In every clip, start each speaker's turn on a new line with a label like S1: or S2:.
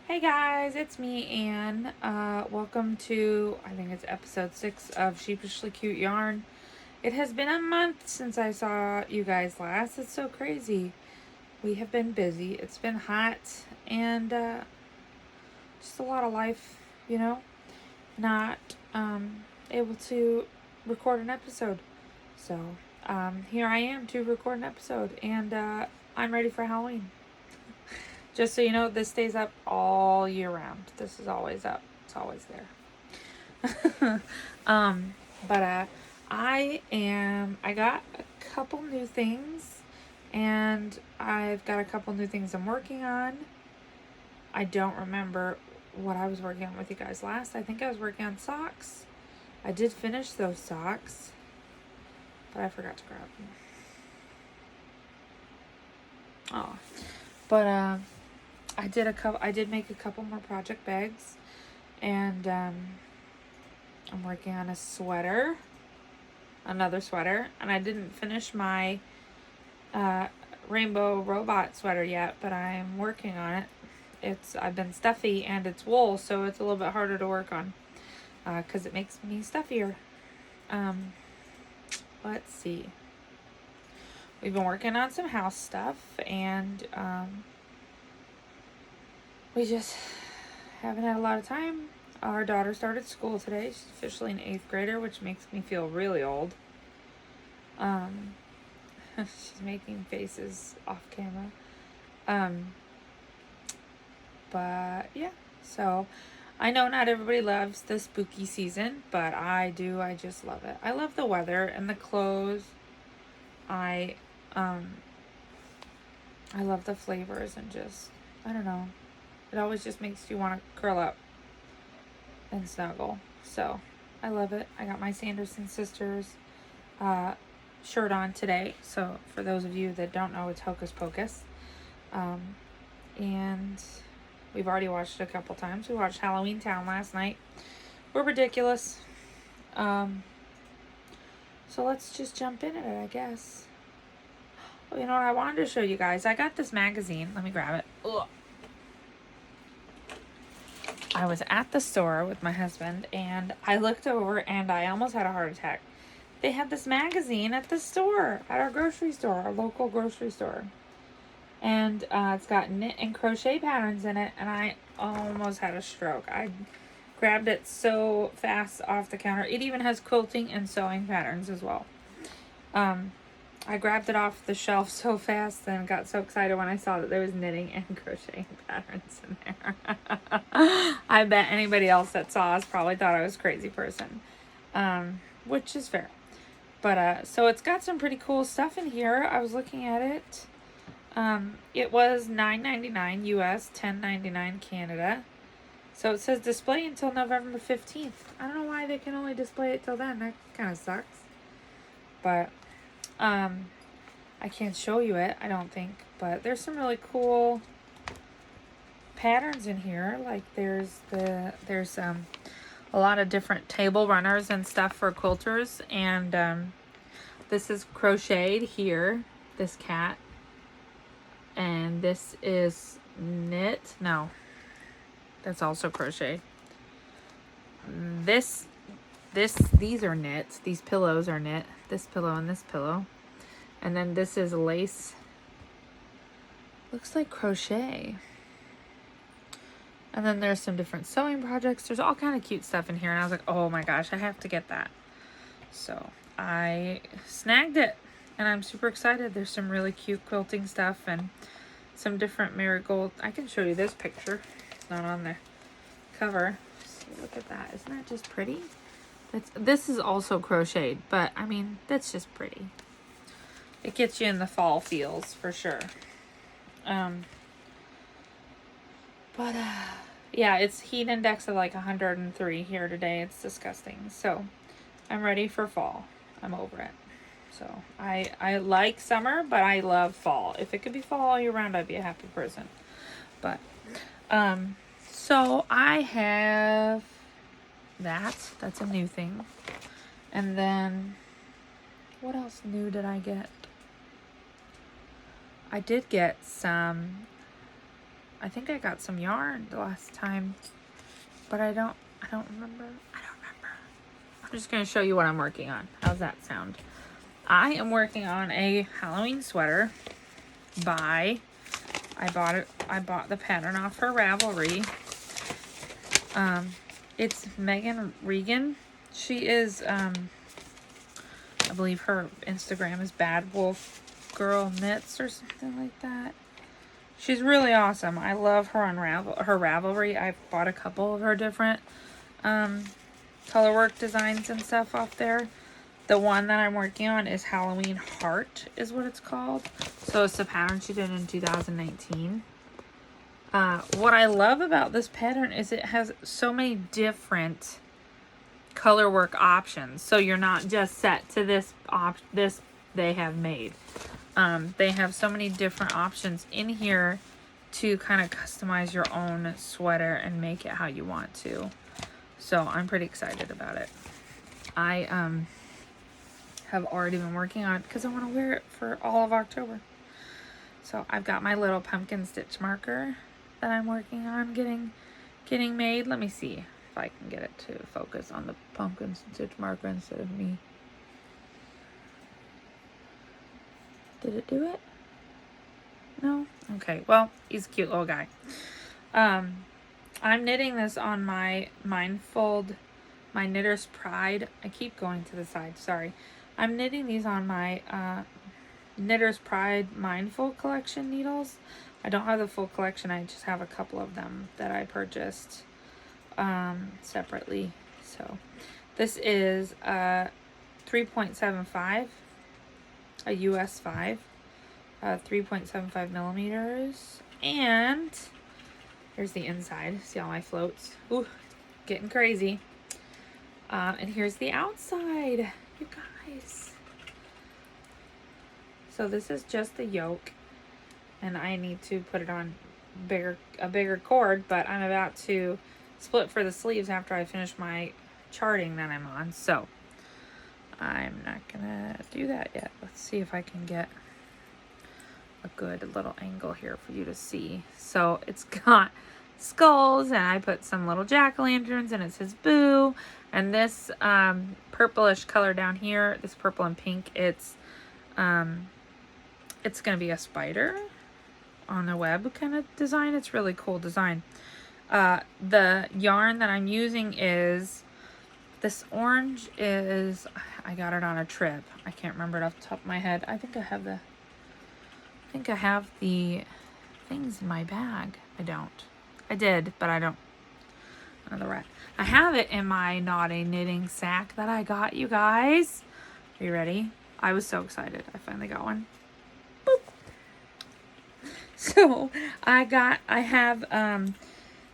S1: Hey guys, it's me, Anne. Welcome to, I think it's episode 6 of Sheepishly Cute Yarn. It has been a month since I saw you guys last. It's so crazy. We have been busy. It's been hot and just a lot of life, not able to record an episode. So here I am to record an episode, and I'm ready for Halloween. Just so you know, this stays up all year round. This is always up. It's always there. But I got a couple new things, and I've got a couple new things I'm working on. I don't remember what I was working on with you guys last. I think I was working on socks. I did finish those socks, but I forgot to grab them. Oh, but I did make a couple more project bags, and I'm working on another sweater, and I didn't finish my rainbow robot sweater yet, but I'm working on it. I've been stuffy, and it's wool, so it's a little bit harder to work on because it makes me stuffier. Let's see. We've been working on some house stuff, and we just haven't had a lot of time. Our daughter started school today. She's officially an 8th grader, which makes me feel really old. She's making faces off camera. But yeah, so I know not everybody loves the spooky season, but I do. I just love it. I love the weather and the clothes. I love the flavors and just, I don't know. It always just makes you want to curl up and snuggle. So I love it. I got my Sanderson Sisters shirt on today. So for those of you that don't know, it's Hocus Pocus. And we've already watched it a couple times. We watched Halloween Town last night. We're ridiculous. So let's just jump into it, I guess. Oh, you know what? I wanted to show you guys. I got this magazine. Let me grab it. Ugh. I was at the store with my husband, and I looked over, and I almost had a heart attack. They had this magazine at the store, at our grocery store, our local grocery store. And it's got knit and crochet patterns in it, and I almost had a stroke. I grabbed it so fast off the counter. It even has quilting and sewing patterns as well. I grabbed it off the shelf so fast and got so excited when I saw that there was knitting and crocheting patterns in there. I bet anybody else that saw us probably thought I was a crazy person, which is fair. But so it's got some pretty cool stuff in here. I was looking at it. It was $9.99 US, $10.99 Canada. So it says display until November 15th. I don't know why they can only display it till then. That kind of sucks. But I can't show you it, I don't think. But there's some really cool patterns in here. Like there's a lot of different table runners and stuff for quilters. And this is crocheted here, this cat. And this is knit. No, that's also crochet. These are knit. These pillows are knit. This pillow and this pillow. And then this is lace. Looks like crochet. And then there's some different sewing projects. There's all kind of cute stuff in here. And I was like, oh my gosh, I have to get that. So I snagged it. And I'm super excited. There's some really cute quilting stuff and some different marigold. I can show you this picture. It's not on the cover. See, look at that. Isn't that just pretty? This is also crocheted, but I mean, that's just pretty. It gets you in the fall feels for sure. Yeah, it's heat index of like 103 here today. It's disgusting. So I'm ready for fall. I'm over it. So I like summer, but I love fall. If it could be fall all year round, I'd be a happy person. But so I have that's a new thing. And then what else new did I get? I did get some I think I got some yarn the last time, but I don't remember. I don't remember. I'm just going to show you what I'm working on. How's that sound? I am working on a Halloween sweater by, I bought the pattern off her Ravelry. It's Megan Regan. She is, I believe her Instagram is Bad Wolf Girl Knits or something like that. She's really awesome. I love her on her Ravelry. I've bought a couple of her different colorwork designs and stuff off there. The one that I'm working on is Halloween Heart is what it's called. So it's the pattern she did in 2019. What I love about this pattern is it has so many different colorwork options. So you're not just set to this they have made. They have so many different options in here to kind of customize your own sweater and make it how you want to. So I'm pretty excited about it. I have already been working on it because I want to wear it for all of October. So I've got my little pumpkin stitch marker that I'm working on getting made. Let me see if I can get it to focus on the pumpkin stitch marker instead of me. Did it do it? No? Okay, well, he's a cute little guy. I'm knitting this on my Knitter's Pride. I keep going to the side, sorry. I'm knitting these on my Knitter's Pride Mindful collection needles. I don't have the full collection, I just have a couple of them that I purchased separately. So this is 3.75, a US 5, 3.75 millimeters, and here's the inside. See all my floats? Ooh, getting crazy. And here's the outside, you guys. So this is just the yoke, and I need to put it on a bigger cord, but I'm about to split for the sleeves after I finish my charting that I'm on. So I'm not gonna do that yet. Let's see if I can get a good little angle here for you to see. So it's got skulls, and I put some little jack-o'-lanterns, and it says boo. And this purplish color down here, this purple and pink, it's gonna be a spider on a web kind of design. It's really cool design. The yarn that I'm using is this orange is, I got it on a trip. I can't remember it off the top of my head. I think I have the things in my bag. I don't. I did, but I don't. Another rat. I have it in my Not a Knitting sack that I got, you guys. Are you ready? I was so excited. I finally got one. Boop. So I have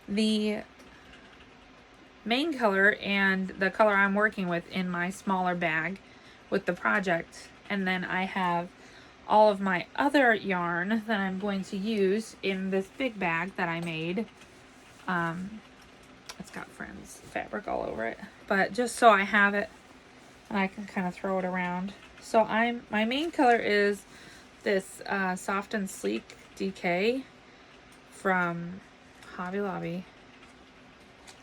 S1: the main color and the color I'm working with in my smaller bag with the project, and then I have all of my other yarn that I'm going to use in this big bag that I made. It's got Friends fabric all over it, but just so I have it and I can kind of throw it around. So my main color is this Soft and Sleek DK from Hobby Lobby.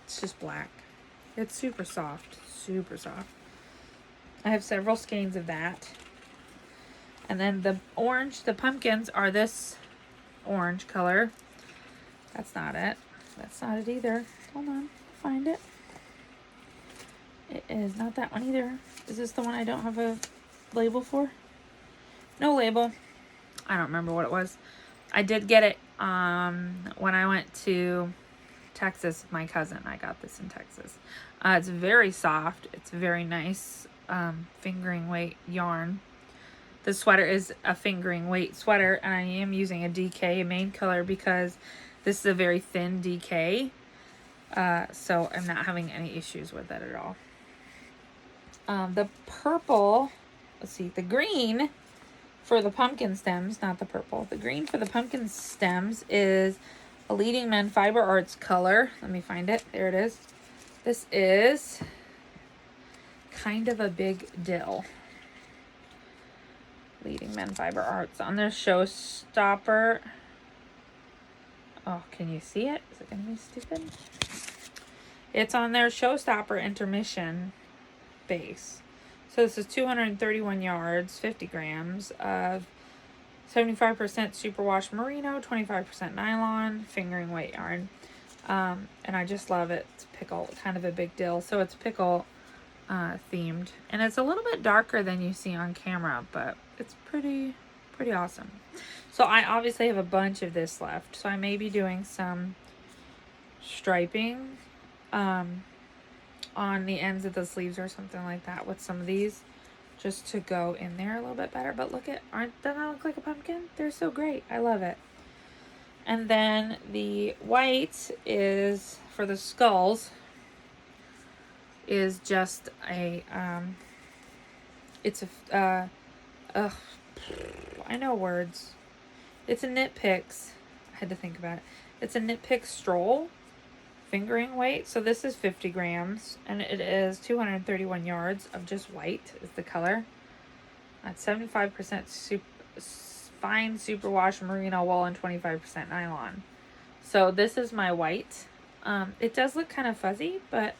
S1: It's just black. It's super soft, super soft. I have several skeins of that. And then the orange, the pumpkins are this orange color. That's not it. That's not it either. Hold on, I'll find it. It is not that one either. Is this the one I don't have a label for? No label. I don't remember what it was. I did get it when I went to Texas with my cousin. I got this in Texas. It's very soft. It's very nice fingering weight yarn. The sweater is a fingering weight sweater, and I am using a DK main color because this is a very thin DK. So I'm not having any issues with that at all. The purple, let's see, the green for the pumpkin stems, not the purple. The green for the pumpkin stems is a Leading Men Fiber Arts color. Let me find it. There it is. This is kind of a big dill. Leading Men Fiber Arts on their showstopper. Oh, can you see it? Is it going to be stupid? It's on their Showstopper intermission base. So this is 231 yards, 50 grams of 75% superwash merino, 25% nylon, fingering weight yarn. And I just love it. It's pickle, kind of a big deal. So it's pickle themed. And it's a little bit darker than you see on camera, but it's pretty awesome. So I obviously have a bunch of this left. So I may be doing some striping on the ends of the sleeves or something like that with some of these, just to go in there a little bit better. But look at, doesn't that look like a pumpkin? They're so great. I love it. And then the white is for the skulls is just a it's a I know words. It's a Knit Picks. I had to think about it. It's a Knit Picks stroll fingering weight. So this is 50 grams and it is 231 yards of just white is the color. That's 75% fine superwash merino wool and 25% nylon. So this is my white. It does look kind of fuzzy, but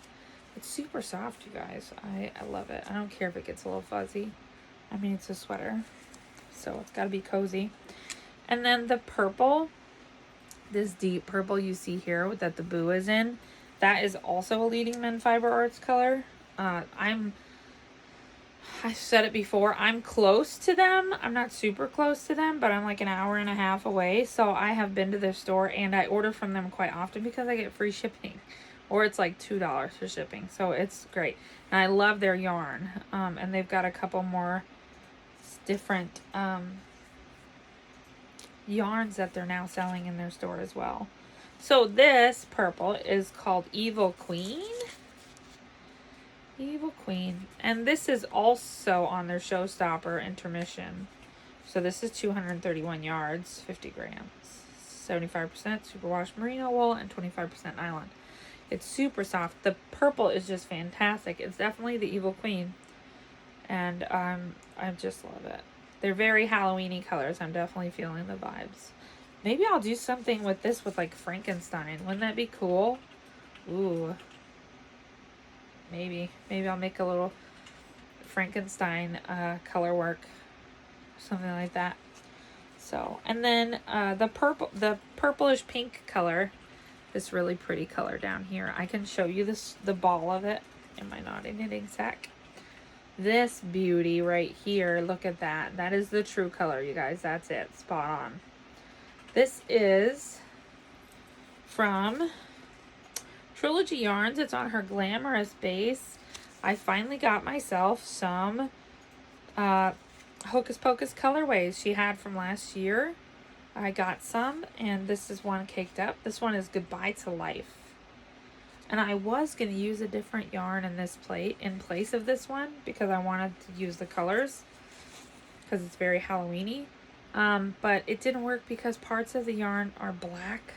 S1: it's super soft, you guys. I love it. I don't care if it gets a little fuzzy. I mean, it's a sweater, so it's got to be cozy. And then the purple, this deep purple you see here that the boo is in, that is also a Leading Men Fiber Arts color. I said it before, I'm close to them. I'm not super close to them, but I'm like an hour and a half away. So I have been to their store and I order from them quite often because I get free shipping. Or it's like $2 for shipping. So it's great. And I love their yarn. And they've got a couple more different yarns that they're now selling in their store as well. So this purple is called Evil Queen. Evil Queen. And this is also on their Showstopper intermission. So this is 231 yards, 50 grams, 75% superwash merino wool and 25% nylon. It's super soft. The purple is just fantastic. It's definitely the Evil Queen. And I just love it. They're very Halloween-y colors. I'm definitely feeling the vibes. Maybe I'll do something with this with like Frankenstein. Wouldn't that be cool? Ooh. Maybe I'll make a little Frankenstein color work, something like that. So, and then the purplish pink color, this really pretty color down here. I can show you the ball of it in my knotty knitting sack. This beauty right here, look at that. That is the true color, you guys. That's it, spot on. This is from Trilogy Yarns. It's on her Glamorous base. I finally got myself some Hocus Pocus colorways she had from last year. I got some, and this is one caked up. This one is Goodbye to Life. And I was going to use a different yarn in this plate in place of this one because I wanted to use the colors because it's very Halloween-y. But it didn't work because parts of the yarn are black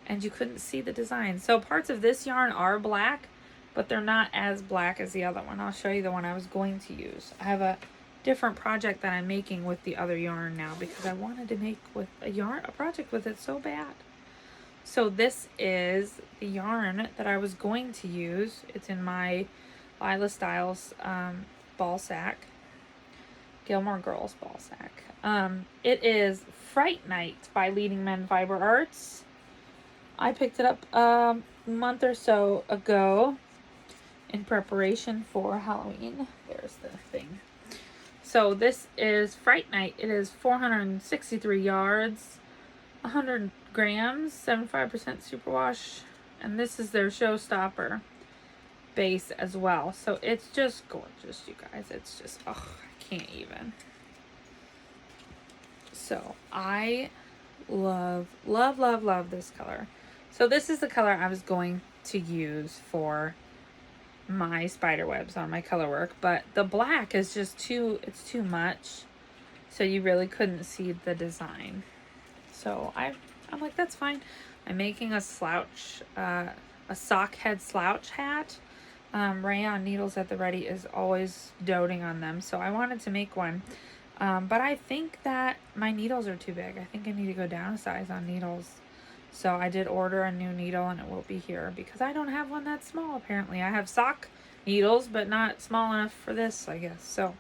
S1: and you couldn't see the design. So parts of this yarn are black, but they're not as black as the other one. I'll show you the one I was going to use. I have a different project that I'm making with the other yarn now because I wanted to make with a project with it so bad. So this is the yarn that I was going to use. It's in my Lila Styles ball sack. Gilmore Girls ball sack. It is Fright Night by Leading Men Fiber Arts. I picked it up a month or so ago in preparation for Halloween. There's the thing. So this is Fright Night. It is 463 yards, 100 grams, 75% superwash, and this is their Showstopper base as well. So it's just gorgeous, you guys. It's just, oh, I can't even. So I love this color. So this is the color I was going to use for my spider webs on my color work, but the black is just it's too much. So you really couldn't see the design. So I'm like, that's fine. I'm making a slouch, a sock head slouch hat. Rayon Needles at the Ready is always doting on them, so I wanted to make one. But I think that my needles are too big. I think I need to go down a size on needles. So I did order a new needle and it will be here because I don't have one that small apparently. I have sock needles, but not small enough for this, I guess. So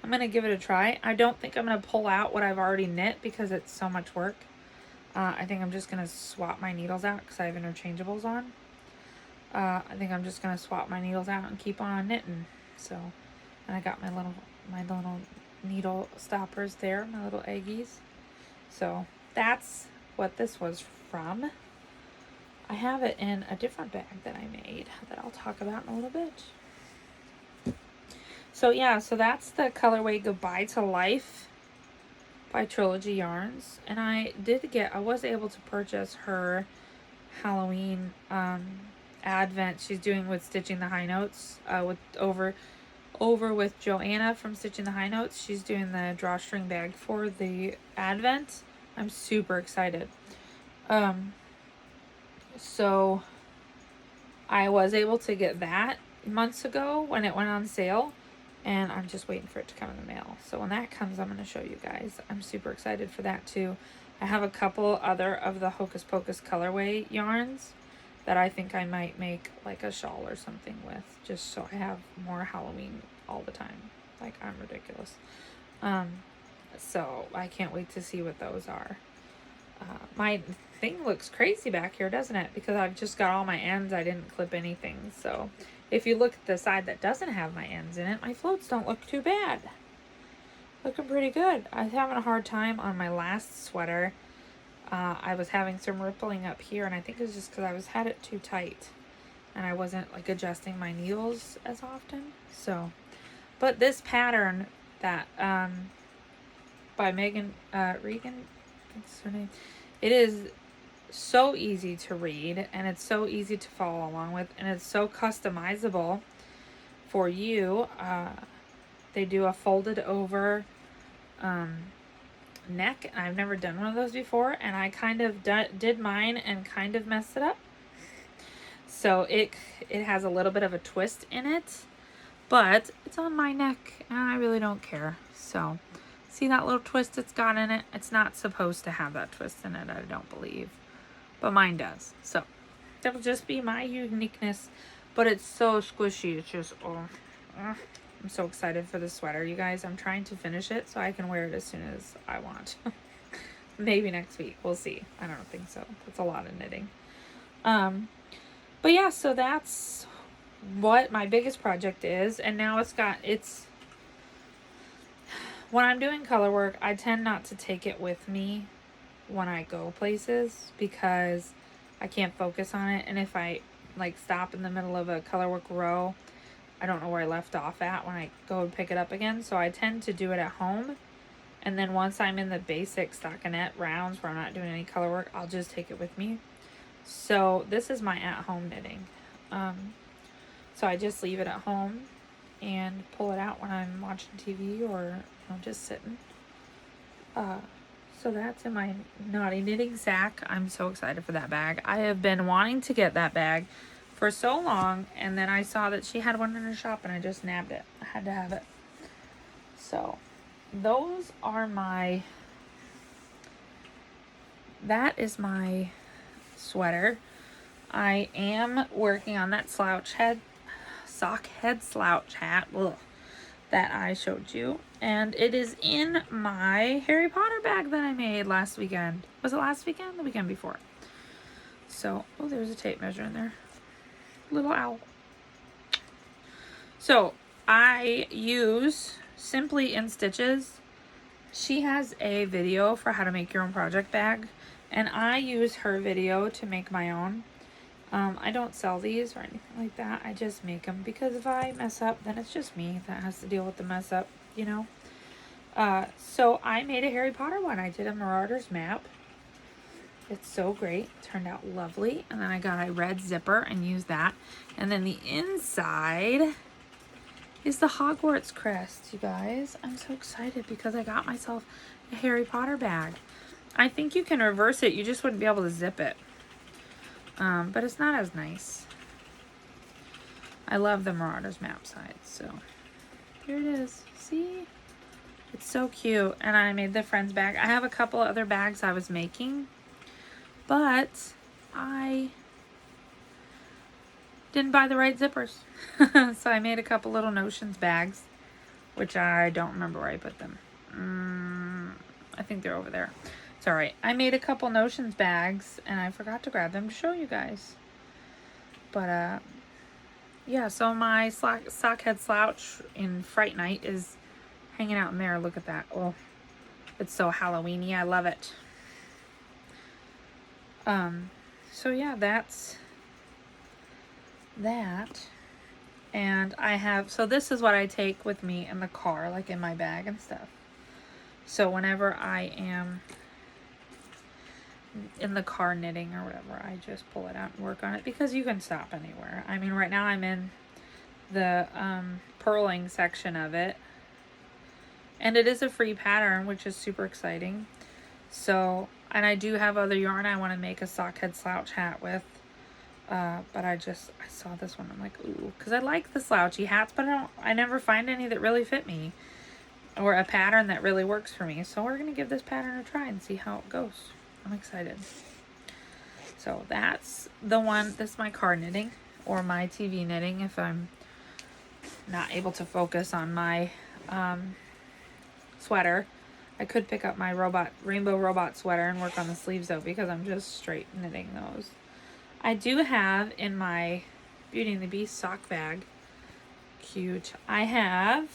S1: I'm going to give it a try. I don't think I'm going to pull out what I've already knit because it's so much work. I think I'm just going to swap my needles out because I have interchangeables on. I think I'm just going to swap my needles out and keep on knitting. So, and I got my little needle stoppers there, my little eggies. So that's what this was from. I have it in a different bag that I made that I'll talk about in a little bit. So yeah, so that's the colorway Goodbye to Life by Trilogy Yarns. And I was able to purchase her Halloween advent she's doing with Stitching the High Notes over with Joanna from Stitching the High Notes. She's doing the drawstring bag for the advent. I'm super excited. So I was able to get that months ago when it went on sale, and I'm just waiting for it to come in the mail. So when that comes, I'm going to show you guys. I'm super excited for that too. I have a couple other of the Hocus Pocus colorway yarns that I think I might make like a shawl or something with, just so I have more Halloween all the time. Like, I'm ridiculous. So I can't wait to see what those are. My thing looks crazy back here, doesn't it? Because I've just got all my ends. I didn't clip anything. So if you look at the side that doesn't have my ends in it, my floats don't look too bad. Looking pretty good. I was having a hard time on my last sweater. I was having some rippling up here, and I think it was just because I had it too tight. And I wasn't like adjusting my needles as often. So, but this pattern that by Megan Regan, what's her name? It is so easy to read, and it's so easy to follow along with, and it's so customizable for you. They do a folded over neck, and I've never done one of those before, and I kind of did mine and kind of messed it up. So it has a little bit of a twist in it, but it's on my neck, and I really don't care. So see that little twist it's got in it? It's not supposed to have that twist in it, I don't believe. But mine does. So that'll just be my uniqueness. But it's so squishy. It's just, I'm so excited for the sweater, you guys. I'm trying to finish it so I can wear it as soon as I want. Maybe next week. We'll see. I don't think so. It's a lot of knitting. But yeah, so that's what my biggest project is. And now when I'm doing color work, I tend not to take it with me when I go places because I can't focus on it. And if I like stop in the middle of a color work row, I don't know where I left off at when I go and pick it up again. So I tend to do it at home. And then once I'm in the basic stockinette rounds where I'm not doing any color work, I'll just take it with me. So this is my at-home knitting. So I just leave it at home and pull it out when I'm watching TV or just sitting. So that's in my Naughty Knitting sack. I'm so excited for that bag. I have been wanting to get that bag for so long, and then I saw that she had one in her shop and I just nabbed it. I had to have it. So those are that is my sweater. I am working on that sock head slouch hat that I showed you, and it is in my Harry Potter bag that I made last weekend. Was it last weekend? The weekend before. So, there's a tape measure in there. Little owl. So, I use Simply in Stitches. She has a video for how to make your own project bag, and I use her video to make my own. I don't sell these or anything like that. I just make them because if I mess up, then it's just me that has to deal with the mess up, So I made a Harry Potter one. I did a Marauders map. It's so great. It turned out lovely. And then I got a red zipper and used that. And then the inside is the Hogwarts crest, you guys. I'm so excited because I got myself a Harry Potter bag. I think you can reverse it. You just wouldn't be able to zip it. But it's not as nice. I love the Marauders map side, so here it is. See? It's so cute. And I made the friends bag. I have a couple other bags I was making. but I didn't buy the right zippers. So I made a couple little Notions bags, which I don't remember where I put them. I think they're over there. It's all right. I made a couple Notions bags and I forgot to grab them to show you guys. But yeah, so my sockhead slouch in Fright Night is hanging out in there. Look at that. Oh, it's so Halloween-y. I love it. So yeah, that's that. And I have, so this is what I take with me in the car, like in my bag and stuff. So whenever I am in the car knitting or whatever, I just pull it out and work on it, because you can stop anywhere. I mean, right now I'm in the purling section of it, and it is a free pattern, which is super exciting. So, and I do have other yarn I want to make a sockhead slouch hat with, but I saw this one, I'm like, ooh, because I like the slouchy hats, but I never find any that really fit me, or a pattern that really works for me. So we're gonna give this pattern a try and see how it goes. I'm excited. So that's the one. This is my car knitting, or my TV knitting if I'm not able to focus on my sweater. I could pick up my rainbow robot sweater and work on the sleeves though, because I'm just straight knitting those. I do have in my Beauty and the Beast sock bag, cute, I have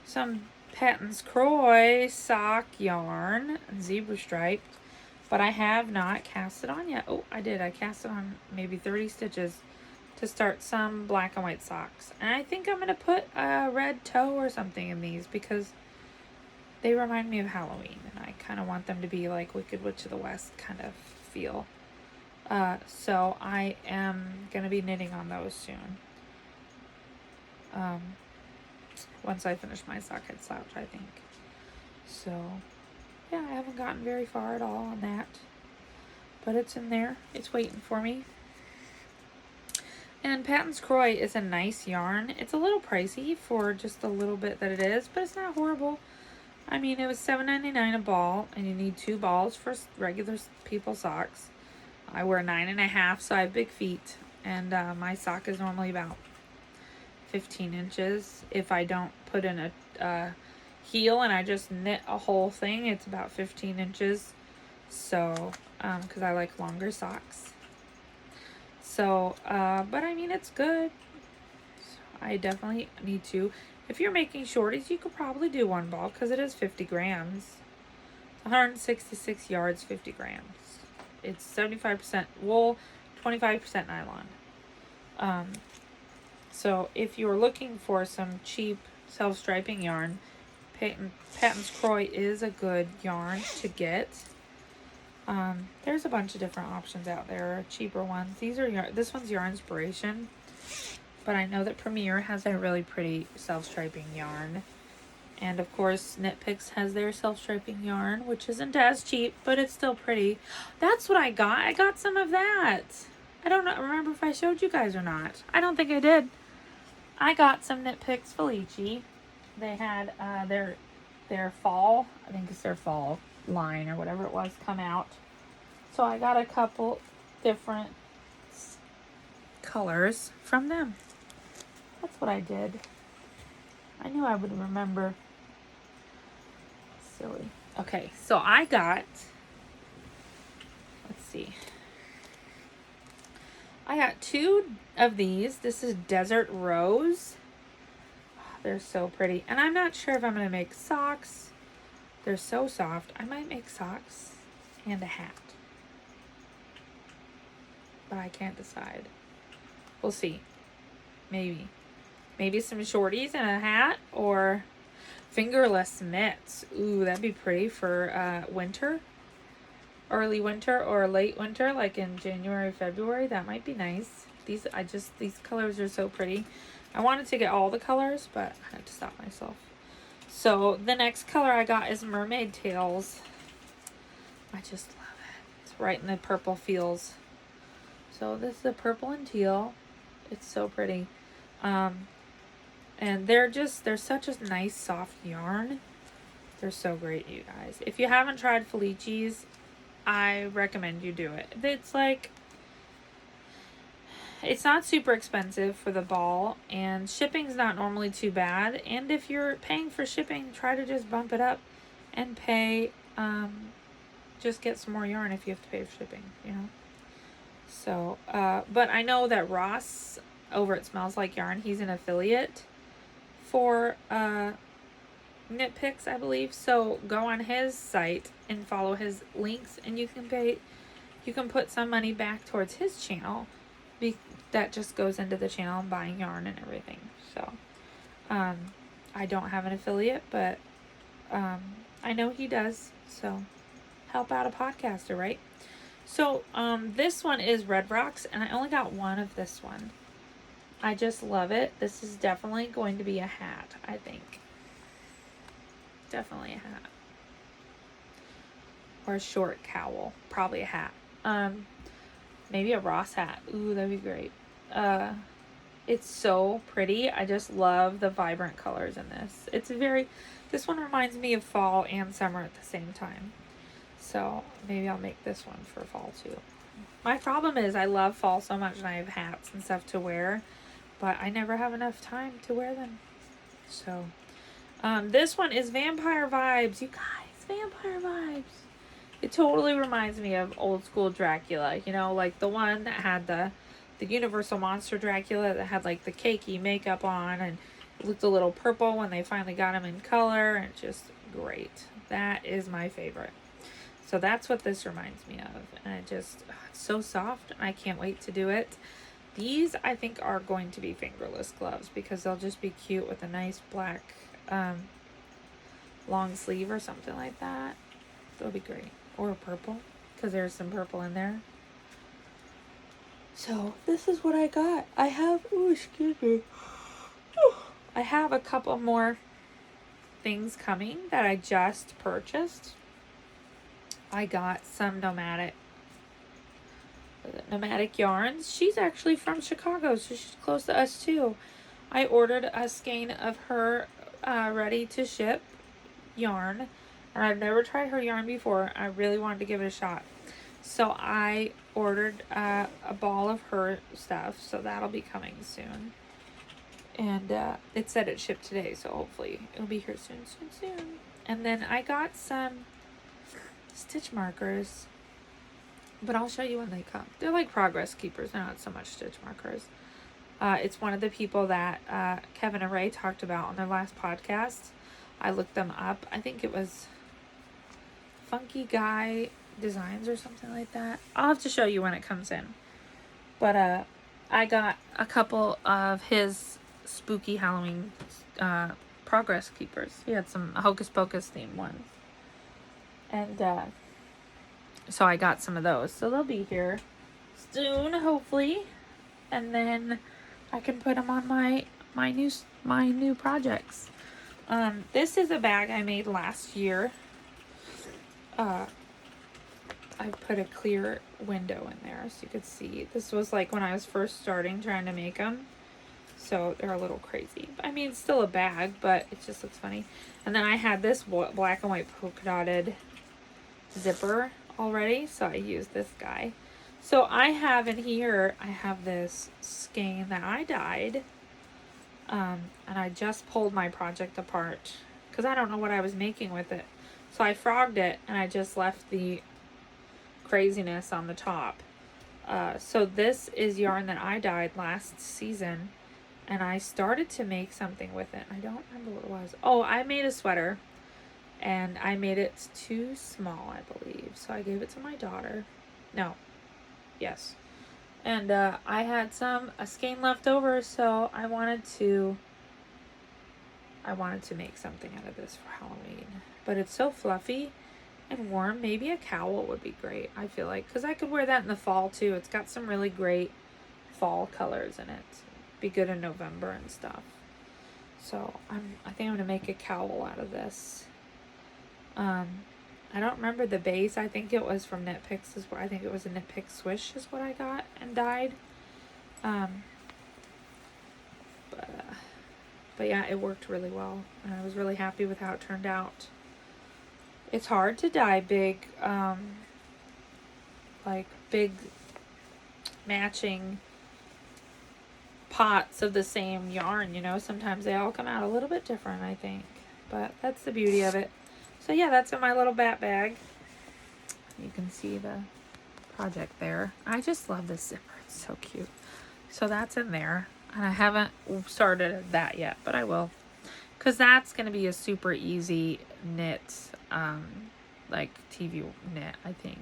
S1: some Patton's Croy sock yarn, zebra striped, but I have not cast it on yet. Oh, I did. I cast it on maybe 30 stitches to start some black and white socks. And I think I'm going to put a red toe or something in these, because they remind me of Halloween, and I kind of want them to be like Wicked Witch of the West kind of feel. So I am going to be knitting on those soon. Once I finish my sockhead slouch, I think. So, yeah, I haven't gotten very far at all on that. But it's in there. It's waiting for me. And Patton's Croy is a nice yarn. It's a little pricey for just a little bit that it is, but it's not horrible. I mean, it was $7.99 a ball, and you need 2 balls for regular people socks. I wear 9.5, so I have big feet, and my sock is normally about 15 inches. If I don't put in a heel and I just knit a whole thing, it's about 15 inches. So, because I like longer socks. So, but I mean, it's good. So I definitely need to. If you're making shorties, you could probably do 1 ball, because it is 50 grams. 166 yards, 50 grams. It's 75% wool, 25% nylon. So if you're looking for some cheap self-striping yarn, Patton's Croy is a good yarn to get. There's a bunch of different options out there, cheaper ones. This one's Yarn Inspiration, but I know that Premier has a really pretty self-striping yarn. And of course, Knit Picks has their self-striping yarn, which isn't as cheap, but it's still pretty. That's what I got. I got some of that. I don't remember if I showed you guys or not. I don't think I did. I got some Knit Picks Felici. They had their fall, I think it's their fall line or whatever it was, come out. So I got a couple different colors from them. That's what I did. I knew I would remember. Silly. Okay, so I got, let's see. I got 2 of these. This is Desert Rose. Oh, they're so pretty. And I'm not sure if I'm going to make socks. They're so soft. I might make socks and a hat. But I can't decide. We'll see. Maybe. Maybe some shorties and a hat, or fingerless mitts. Ooh, that'd be pretty for winter. Early winter or late winter, like in January, February. That might be nice. These colors are so pretty. I wanted to get all the colors, but I had to stop myself. So the next color I got is Mermaid Tails. I just love it. It's right in the purple feels. So this is the purple and teal. It's so pretty. And they're such a nice soft yarn. They're so great, you guys. If you haven't tried Felici's, I recommend you do it. It's like, it's not super expensive for the ball, and shipping's not normally too bad. And if you're paying for shipping, try to just bump it up and pay, just get some more yarn if you have to pay for shipping, you know. So, but I know that Ross over at Smells Like Yarn, he's an affiliate for Knit Picks, I believe. So go on his site and follow his links, and you can put some money back towards his channel. That just goes into the channel and buying yarn and everything. So, I don't have an affiliate, but I know he does. So, help out a podcaster, right? So, this one is Red Rocks, and I only got one of this one. I just love it. This is definitely going to be a hat, I think. Definitely a hat. Or a short cowl. Probably a hat. Maybe a Ross hat. Ooh, that'd be great. It's so pretty. I just love the vibrant colors in this. This one reminds me of fall and summer at the same time. So maybe I'll make this one for fall too. My problem is I love fall so much and I have hats and stuff to wear, but I never have enough time to wear them. So, this one is Vampire Vibes. You guys, Vampire Vibes. It totally reminds me of old school Dracula, you know, like the one that had the Universal Monster Dracula that had like the cakey makeup on and looked a little purple when they finally got him in color, and just great. That is my favorite. So that's what this reminds me of, and it's so soft, and I can't wait to do it. These I think are going to be fingerless gloves because they'll just be cute with a nice black long sleeve or something like that. They'll be great. Or purple, because there's some purple in there. So this is what I got. I have, excuse me. I have a couple more things coming that I just purchased. I got some nomadic yarns. She's actually from Chicago, so she's close to us too. I ordered a skein of her ready to ship yarn, and I've never tried her yarn before. I really wanted to give it a shot. So I ordered a ball of her stuff, so that'll be coming soon. And it said it shipped today, so hopefully it'll be here soon. And then I got some stitch markers, but I'll show you when they come. They're like progress keepers, they're not so much stitch markers. It's one of the people that Kevin and Ray talked about on their last podcast. I looked them up. I think it was Funky Guy Designs or something like that. I'll have to show you when it comes in. But I got a couple of his spooky Halloween progress keepers. He had some Hocus Pocus themed ones. And so I got some of those. So they'll be here soon, hopefully. And then I can put them on my new projects. This is a bag I made last year. I put a clear window in there so you could see. This was like when I was first starting trying to make them. So they're a little crazy. I mean, it's still a bag, but it just looks funny. And then I had this black and white polka dotted zipper already, so I used this guy. So I have in here, I have this skein that I dyed. And I just pulled my project apart because I don't know what I was making with it. So I frogged it and I just left the craziness on the top. So this is yarn that I dyed last season, and I started to make something with it. I don't remember what it was. Oh, I made a sweater, and I made it too small, I believe. So I gave it to my daughter. No. Yes. And I had a skein left over, so I wanted to make something out of this for Halloween. But it's so fluffy and warm. Maybe a cowl would be great, I feel like, because I could wear that in the fall too. It's got some really great fall colors in it. Be good in November and stuff. So I think I'm gonna make a cowl out of this. I don't remember the base. I think it was from Knit Picks. I think it was a Knit Picks Swish is what I got and dyed. But yeah, it worked really well, and I was really happy with how it turned out. It's hard to dye big like big matching pots of the same yarn, you know. Sometimes they all come out a little bit different, I think. But that's the beauty of it. So yeah, that's in my little bat bag. You can see the project there. I just love this zipper. It's so cute. So that's in there. And I haven't started that yet, but I will. Because that's going to be a super easy knit, like TV knit, I think.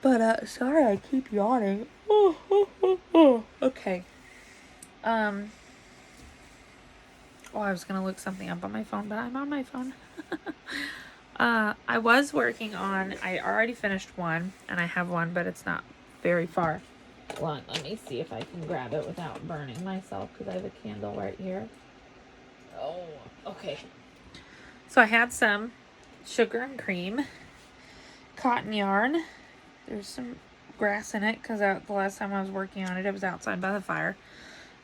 S1: But, sorry, I keep yawning. Okay. Oh, I was going to look something up on my phone, but I'm on my phone. I was working on, I already finished one, and I have one, but it's not very far. Hold on, let me see if I can grab it without burning myself, because I have a candle right here. Oh, okay. So I had some sugar and cream cotton yarn. There's some grass in it, because the last time I was working on it, it was outside by the fire.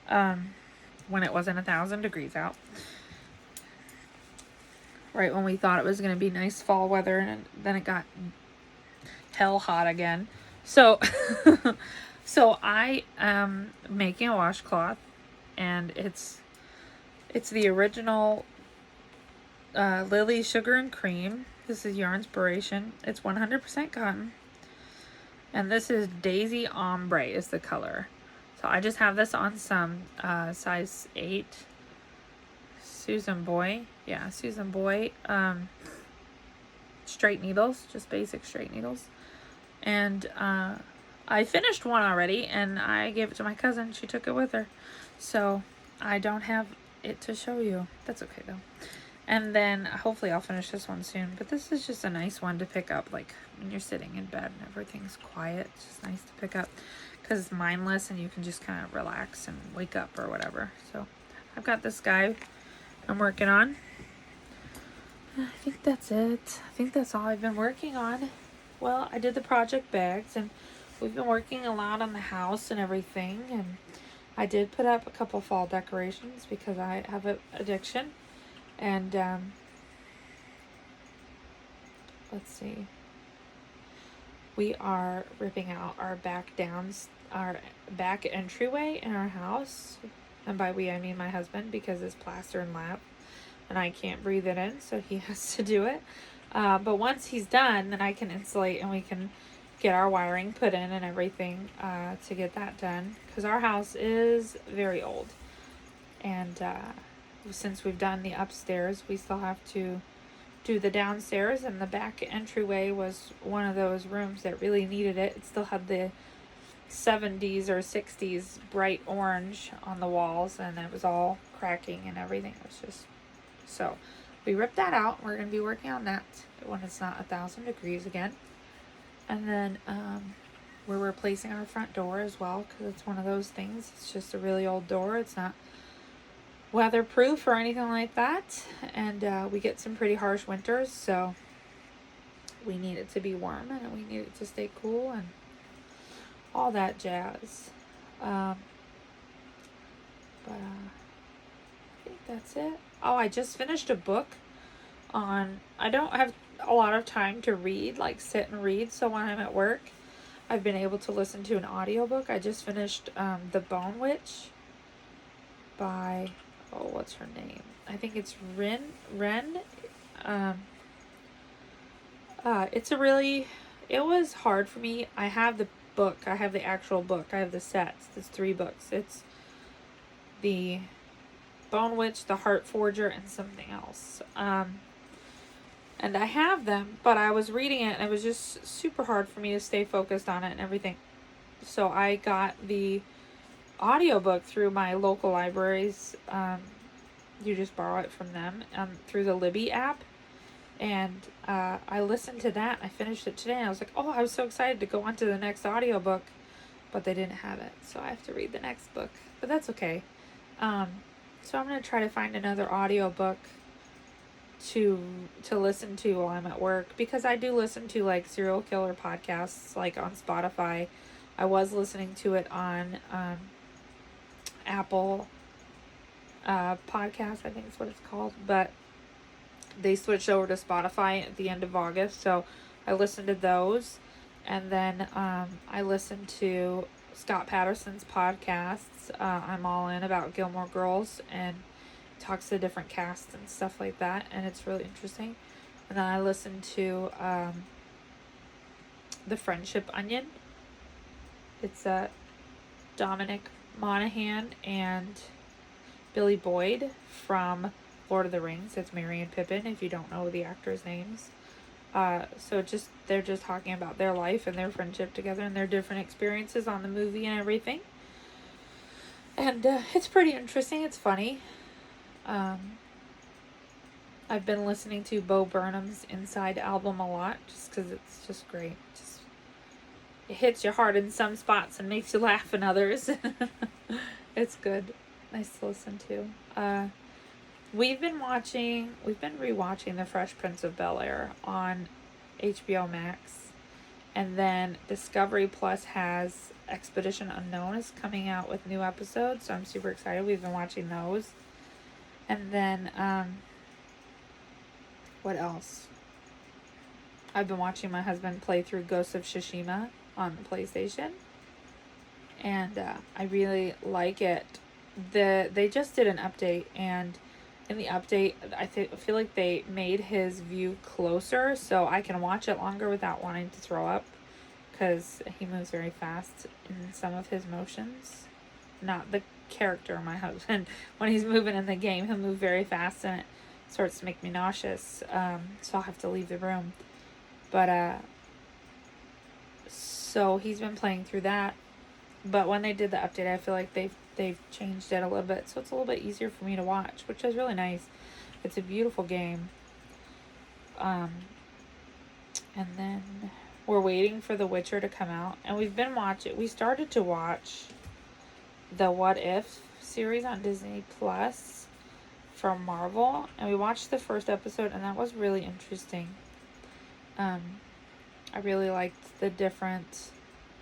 S1: When it wasn't 1,000 degrees out. Right when we thought it was going to be nice fall weather, and then it got hell hot again. So, so I am making a washcloth, and it's the original Lily Sugar and Cream. This is Yarnspiration. It's 100% cotton, and this is Daisy Ombre is the color. So I just have this on some size 8 Susan Boy. Yeah, Susan Boy straight needles, just basic straight needles. And I finished one already, and I gave it to my cousin. She took it with her. So I don't have it to show you. That's okay, though. And then hopefully I'll finish this one soon. But this is just a nice one to pick up, like when you're sitting in bed and everything's quiet. It's just nice to pick up because it's mindless, and you can just kind of relax and wake up or whatever. So I've got this guy I'm working on. I think that's it. I think that's all I've been working on. Well, I did the project bags, and we've been working a lot on the house and everything. And I did put up a couple fall decorations because I have an addiction. And let's see. We are ripping out our back entryway in our house. And by we, I mean my husband, because it's plaster and lap, and I can't breathe it in, so he has to do it. But once he's done, then I can insulate, and we can get our wiring put in and everything to get that done. Because our house is very old. And since we've done the upstairs, we still have to do the downstairs. And the back entryway was one of those rooms that really needed it. It still had the 70s or 60s bright orange on the walls, and it was all cracking and everything. It was just... So we ripped that out. We're going to be working on that when it's not 1,000 degrees again. And then we're replacing our front door as well, because it's one of those things. It's just a really old door. It's not weatherproof or anything like that. And we get some pretty harsh winters, so we need it to be warm, and we need it to stay cool and all that jazz. I think that's it. Oh, I just finished a book on... I don't have a lot of time to read, like sit and read, so when I'm at work, I've been able to listen to an audiobook. I just finished The Bone Witch by... Oh, what's her name? I think it's Ren. It's a really... It was hard for me. I have the book. I have the actual book. I have the sets. There's 3 books. It's the Bone Witch, the Heart Forger, and something else. And I have them, but I was reading it, and it was just super hard for me to stay focused on it and everything. So I got the audiobook through my local libraries. You just borrow it from them through the Libby app. And I listened to that. I finished it today, and I was like, oh, I was so excited to go on to the next audiobook, but they didn't have it, so I have to read the next book. But that's okay. So I'm going to try to find another audiobook to listen to while I'm at work, because I do listen to like serial killer podcasts like on Spotify. I was listening to it on Apple podcast, I think is what it's called, but they switched over to Spotify at the end of August, so I listened to those. And then I listen to Scott Patterson's podcasts. I'm all in about Gilmore Girls, and talks to different casts and stuff like that, and it's really interesting. And then I listen to The Friendship Onion. It's Dominic Monaghan and Billy Boyd from Lord of the Rings. It's Merry and Pippin, if you don't know the actors' names. So they're just talking about their life and their friendship together and their different experiences on the movie and everything. And it's pretty interesting. It's funny. I've been listening to Bo Burnham's Inside album a lot, just because it's just great. It hits you hard in some spots and makes you laugh in others. It's good. Nice to listen to. We've been rewatching The Fresh Prince of Bel-Air on HBO Max. And then Discovery Plus has Expedition Unknown is coming out with new episodes, so I'm super excited. We've been watching those. And then, what else? I've been watching my husband play through Ghost of Tsushima on the PlayStation. And I really like it. They just did an update, and in the update, I feel like they made his view closer, so I can watch it longer without wanting to throw up, because he moves very fast in some of his motions. Not the character, my husband. When he's moving in the game, he'll move very fast, and it starts to make me nauseous, so I'll have to leave the room. But, so he's been playing through that. But when they did the update, I feel like they've changed it a little bit, so it's a little bit easier for me to watch, which is really nice. It's a beautiful game. And then we're waiting for The Witcher to come out, and we started to watch the What If series on Disney Plus from Marvel, and we watched the first episode, and that was really interesting. I really liked the different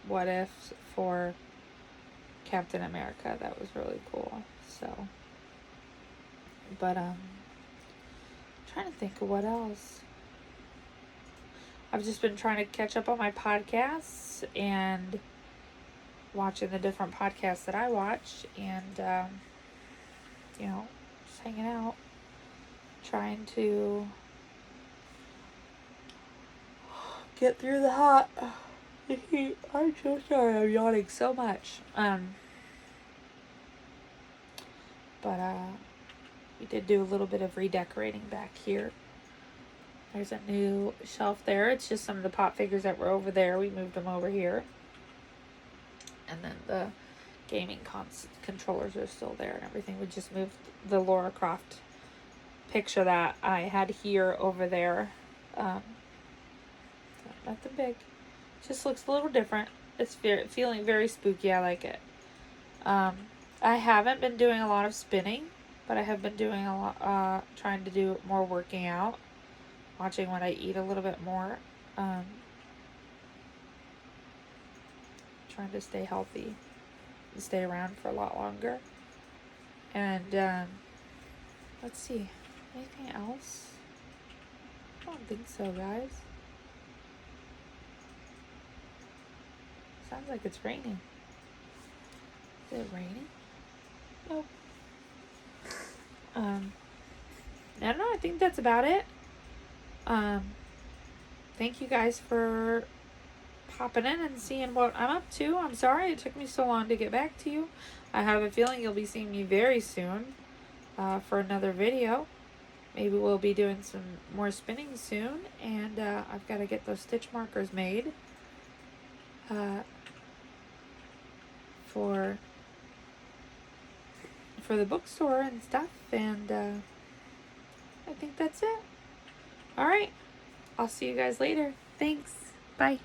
S1: what ifs for Captain America. That was really cool. So, but trying to think of what else. I've just been trying to catch up on my podcasts and watching the different podcasts that I watch, and just hanging out, trying to get through the hot heat. I'm so sorry, I'm yawning so much. But we did do a little bit of redecorating back here. There's a new shelf there. It's just some of the pop figures that were over there. We moved them over here. And then the gaming controllers are still there and everything. We just moved the Lara Croft picture that I had here over there. Nothing big. Just looks a little different. It's feeling very spooky. I like it. I haven't been doing a lot of spinning, but I have been doing a lot, trying to do more working out, watching what I eat a little bit more, trying to stay healthy and stay around for a lot longer. And let's see, anything else? I don't think so, guys. Sounds like it's raining. Is it raining? Nope. I don't know. I think that's about it. Thank you guys for popping in and seeing what I'm up to. I'm sorry it took me so long to get back to you. I have a feeling you'll be seeing me very soon for another video. Maybe we'll be doing some more spinning soon. And I've got to get those stitch markers made for the bookstore and stuff. And I think that's it. All right. I'll see you guys later. Thanks. Bye.